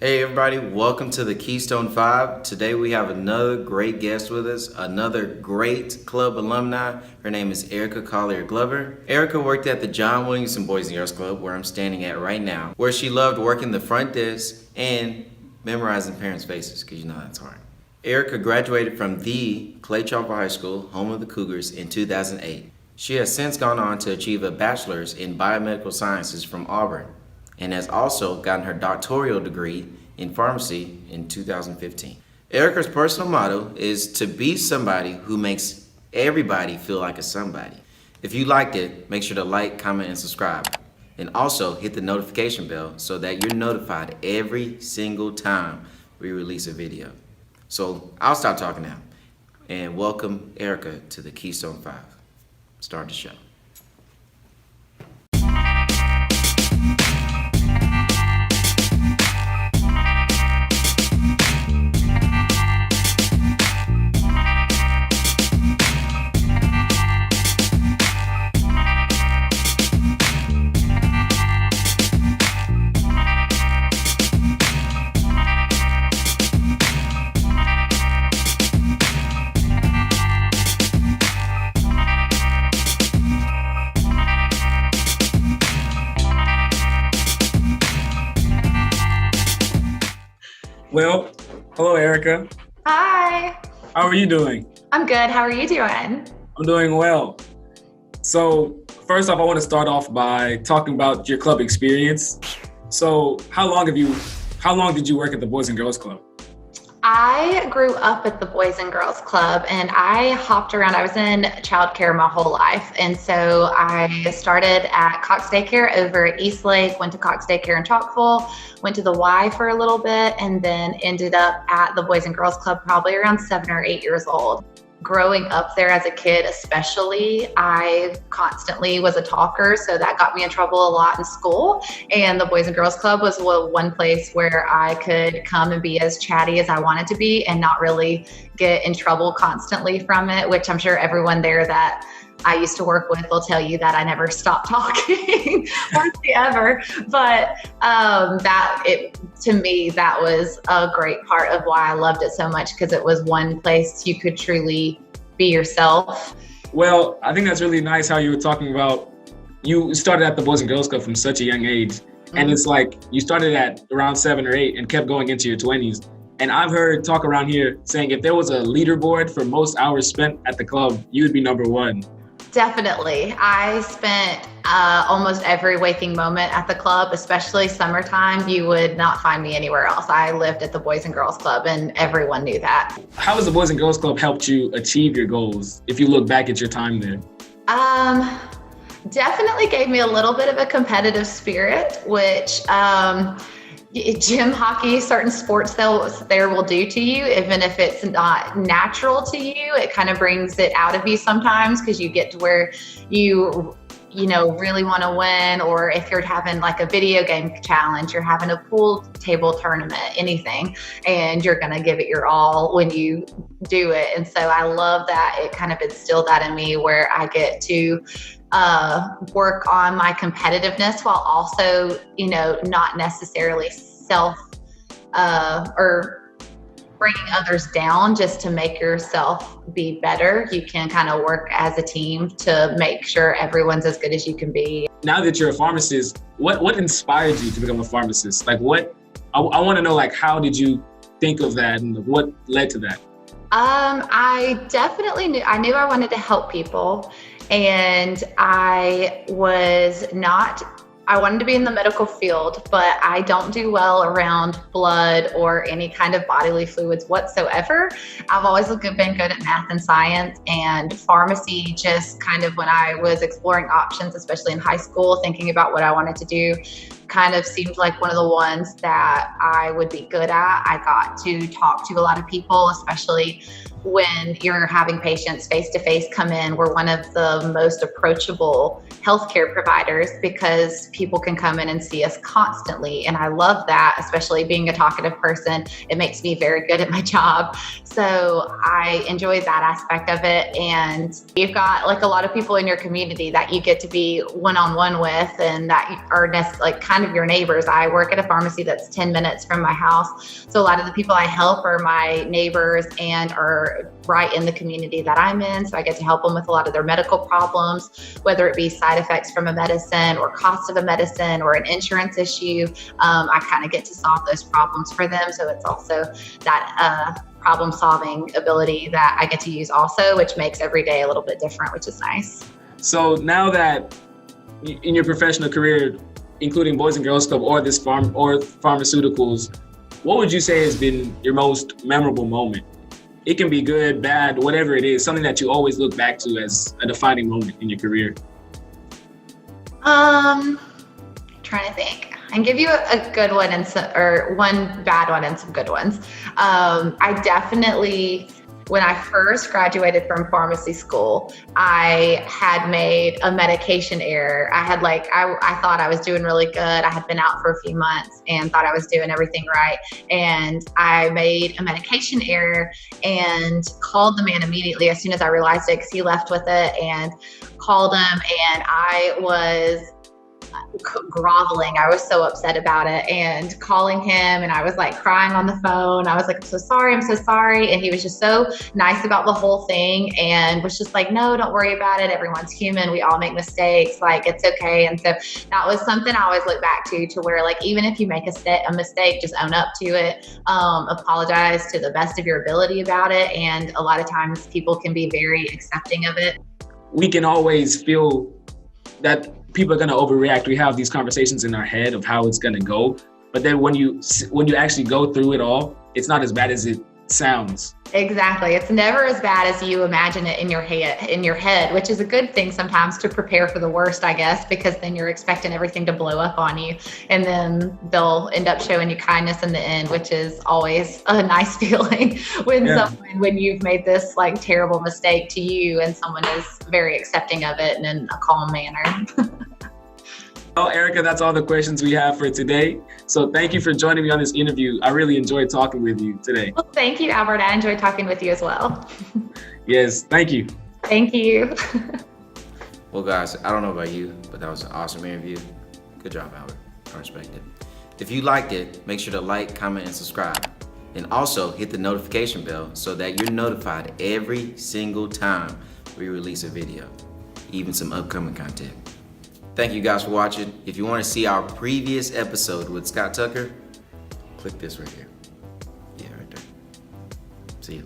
Hey everybody, welcome to the Keystone 5. Today we have another great guest with us, another great club alumni. Her name is ERIKA COLLIER-GLOVER. ERIKA worked at the John Williamson Boys and Girls Club, where I'm standing at right now, where she loved working the front desk and memorizing parents' faces, because you know that's hard. ERIKA graduated from the Clay Chalker High School, home of the Cougars, in 2008. She has since gone on to achieve a bachelor's in Biomedical Sciences from Auburn, and has also gotten her doctoral degree in pharmacy in 2015. ERIKA's personal motto is to be somebody who makes everybody feel like a somebody. If you liked it, make sure to like, comment, and subscribe. And also hit the notification bell so that you're notified every single time we release a video. So I'll stop talking now and welcome ERIKA to the Keystone 5. Start the show. Well, hello, ERIKA. Hi. How are you doing? I'm good. How are you doing? I'm doing well. So, first off, I want to start off by talking about your club experience. So, how long did you work at the Boys and Girls Club? I grew up at the Boys and Girls Club and I hopped around. I was in childcare my whole life. And so I started at Cox Daycare over at Eastlake, went to Cox Daycare in Chalkville, went to the Y for a little bit, and then ended up at the Boys and Girls Club probably around 7 or 8 years old. Growing up there as a kid especially, I constantly was a talker, so that got me in trouble a lot in school. And the Boys and Girls Club was one place where I could come and be as chatty as I wanted to be and not really get in trouble constantly from it, which I'm sure everyone there that I used to work with will tell you that I never stopped talking hardly ever. But to me, that was a great part of why I loved it so much, because it was one place you could truly be yourself. Well, I think that's really nice how you were talking about you started at the Boys and Girls Club from such a young age. Mm-hmm. And it's like you started at around 7 or 8 and kept going into your 20s. And I've heard talk around here saying if there was a leaderboard for most hours spent at the club, you would be number one. Definitely. I spent almost every waking moment at the club, especially summertime. You would not find me anywhere else. I lived at the Boys and Girls Club and everyone knew that. How has the Boys and Girls Club helped you achieve your goals if you look back at your time there? Definitely gave me a little bit of a competitive spirit, which gym hockey, certain sports there will do to you, even if it's not natural to you. It kind of brings it out of you sometimes, because you get to where you really want to win, or if you're having like a video game challenge, you're having a pool table tournament, anything, and you're going to give it your all when you do it. And so I love that it kind of instilled that in me, where I get to work on my competitiveness while also, not necessarily or bringing others down just to make yourself be better. You can kind of work as a team to make sure everyone's as good as you can be. Now that you're a pharmacist, what inspired you to become a pharmacist? Like I want to know, like, how did you think of that and what led to that? I definitely knew I wanted to help people, and I wanted to be in the medical field, but I don't do well around blood or any kind of bodily fluids whatsoever. I've always been good at math and science, and pharmacy just kind of, when I was exploring options, especially in high school, thinking about what I wanted to do, kind of seemed like one of the ones that I would be good at. I got to talk to a lot of people, especially when you're having patients face-to-face come in. We're one of the most approachable healthcare providers because people can come in and see us constantly. And I love that, especially being a talkative person. It makes me very good at my job. So I enjoy that aspect of it. And you've got like a lot of people in your community that you get to be one-on-one with and that are kind kind of your neighbors. I work at a pharmacy that's 10 minutes from my house. So a lot of the people I help are my neighbors and are right in the community that I'm in. So I get to help them with a lot of their medical problems, whether it be side effects from a medicine or cost of a medicine or an insurance issue. I kind of get to solve those problems for them. So it's also that problem solving ability that I get to use also, which makes every day a little bit different, which is nice. So now that in your professional career, including Boys and Girls Club or this pharmaceuticals, what would you say has been your most memorable moment? It can be good, bad, whatever it is, something that you always look back to as a defining moment in your career. Trying to think. I can give you a good one or one bad one and some good ones. I definitely, when I first graduated from pharmacy school, I had made a medication error. I thought I was doing really good. I had been out for a few months and thought I was doing everything right. And I made a medication error and called the man immediately as soon as I realized it, because he left with it, and called him, and I was groveling. I was so upset about it and calling him, and I was like crying on the phone. I was like, I'm so sorry. And he was just so nice about the whole thing and was just like, no, don't worry about it. Everyone's human. We all make mistakes. Like, it's okay. And so that was something I always look back to where, like, even if you make a mistake, just own up to it. Apologize to the best of your ability about it. And a lot of times people can be very accepting of it. We can always feel that people are going to overreact. We have these conversations in our head of how it's going to go. But then when you actually go through it all, it's not as bad as it sounds. Exactly. It's never as bad as you imagine it in your head, which is a good thing sometimes to prepare for the worst, I guess, because then you're expecting everything to blow up on you, and then they'll end up showing you kindness in the end, which is always a nice feeling when you've made this like terrible mistake to you and someone is very accepting of it and in a calm manner. Well, ERIKA, that's all the questions we have for today. So thank you for joining me on this interview. I really enjoyed talking with you today. Well, thank you, Albert. I enjoyed talking with you as well. Yes, thank you. Thank you. Well, guys, I don't know about you, but that was an awesome interview. Good job, Albert. I respect it. If you liked it, make sure to like, comment, and subscribe. And also hit the notification bell so that you're notified every single time we release a video, even some upcoming content. Thank you guys for watching. If you want to see our previous episode with Scott Tucker, click this right here. Yeah, right there. See you.